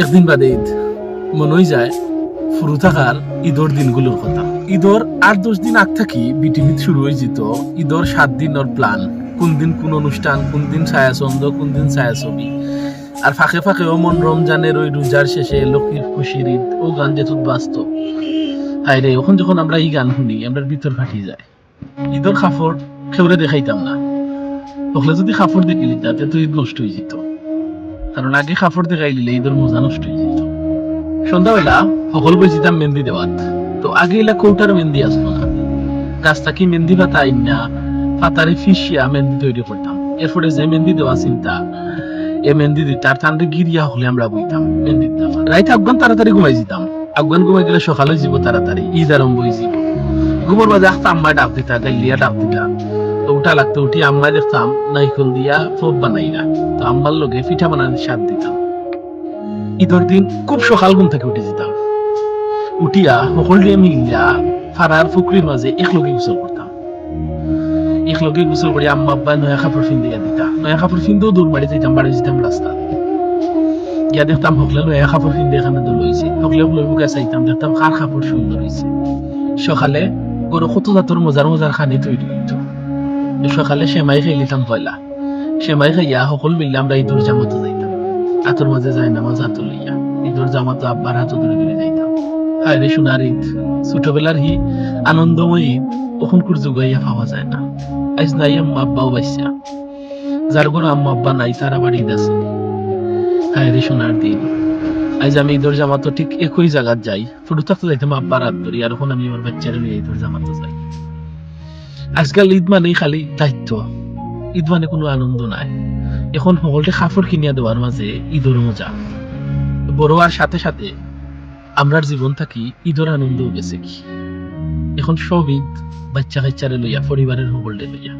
একদিন বাদে ঈদ মনে হয়ে যায় শুরু থাকার ঈদর দিনগুলোর কথা। ঈদর 8-10 দিন আগ থাকি বিটিভিত শুরু হয়ে যেত ঈদর 7 দিনের প্ল্যান, কোন দিন কোন অনুষ্ঠান, কোন দিন ছায়াছন্দ, কোন দিন ছায়াছবি। আর ফাঁকে ফাঁকে মন রমজানের ওই রোজার শেষে লক্ষ্মীর খুশির ঈদ ও গান যেতুত বাঁচত। হায় রে, এখন যখন আমরা এই গান শুনি আমরা ভিতর ফাটি যায়। ঈদর কাপড় খেউরে দেখাইতাম না, তখন যদি কাপড় দেখিলি তাতে তো ঈদ নষ্ট হয়ে যেত। কারণ আগে কাপড় দেখাই দিলে ঈদের মজা নষ্ট হয়ে যেত। সন্ধ্যাবেলা সকল বইছিতাম মেহেন্দি দেওয়াত। তো আগে এলা কৌটার মেহেন্দি আসতো না, গাছ থাকি মেহেন্দি পাতা আইনা পাতারে ফিসিয়া মেহেন্দি তৈরি করতাম। এরপরে যে মেহেন্দি দেওয়া চিন্তা, এ মেহেন্দি দিতে আর তান্ডে গিরিয়া হলে আমরা বইতাম মেহেন্দি দিতাম। রাইতে আফগান তাড়াতাড়ি ঘুমাই যেতাম, আফগান ঘুমাই গেলে সকালে যাব তাড়াতাড়ি, ঈদ আরম্ভ হয়ে যাব। ঘুমোর মাঝে আখতা আম্মায় ডাক দিতা, গাইলিয়া ডাক দিতা। তো উঠা লাগতো, উঠি আম্মায় দেখতাম নাইকল দিয়া ফোপ বানাইরা, তো আম্মার লগে পিঠা বানানোর স্বাদ দিতাম। ঈদের দিন খুব সকাল ঘুম থেকে উঠে যেতাম, উঠিয়া সকলে মিলিয়া ফাড়ার পুকুরির মাঝে একলগে গোসল করতাম। একলগে গোসল করি আম্মা আব্বা নয়া কাপড় ফিন্দিয়া দিতা, নয়া কাপড় ফিন্দেও দূর বাড়ি যাইতাম, বাড়ি যেতাম রাস্তা গিয়া দেখতাম সকলে নয়া কাপড় ফিন্দে এখানে দোল হয়েছে, সকলে বুকে চাইতাম, দেখতাম কার কাপড় সুন্দর হয়েছে। সকালে গরু কত জাতর মজার মজার খানি তৈরি হইত। সকালে সেমাই খাই নিতাম পয়লা, সেমাই খাইয়া সকল মিললে আমরা ঈদুর জামাতে যাইতাম। আতর মাঝে যায় নামাজ হাত লইয়া ঈদুর জামাতে আব্বার হাত ধরে ধরে যাইতাম। হায় রে সোনার ঈদ, ছোটবেলার হি আনন্দময় ঈদ ওখনকুর যুগাইয়া পাওয়া যায় না। আজ নাই আম্মা আব্বাও বাইসা, যার ঘরে আম্মা আব্বা নাই তার আবার ঈদ আছে। হায় রে সোনার দিন, আজ আমি ঈদুর জামাতে ঠিক একই জায়গায় যাই। ছোট থাকতে যাইতাম আব্বার হাত ধরি, আর এখন আমি আমার বাচ্চারা নিয়ে ঈদুর জামাতে যাই। আজকাল ঈদ মানেই খালি দায়িত্ব, ঈদ মানে কোনো আনন্দ নাই। এখন সকলকে কাপড় কিনিয়া দেওয়ার মাঝে ঈদের মজা বড় আর সাথে সাথে আমরার জীবন থাকি ঈদের আনন্দও গেছে কি। এখন সব ঈদ বাচ্চা কাচ্চারে লইয়া, পরিবারের সকলকে লইয়া।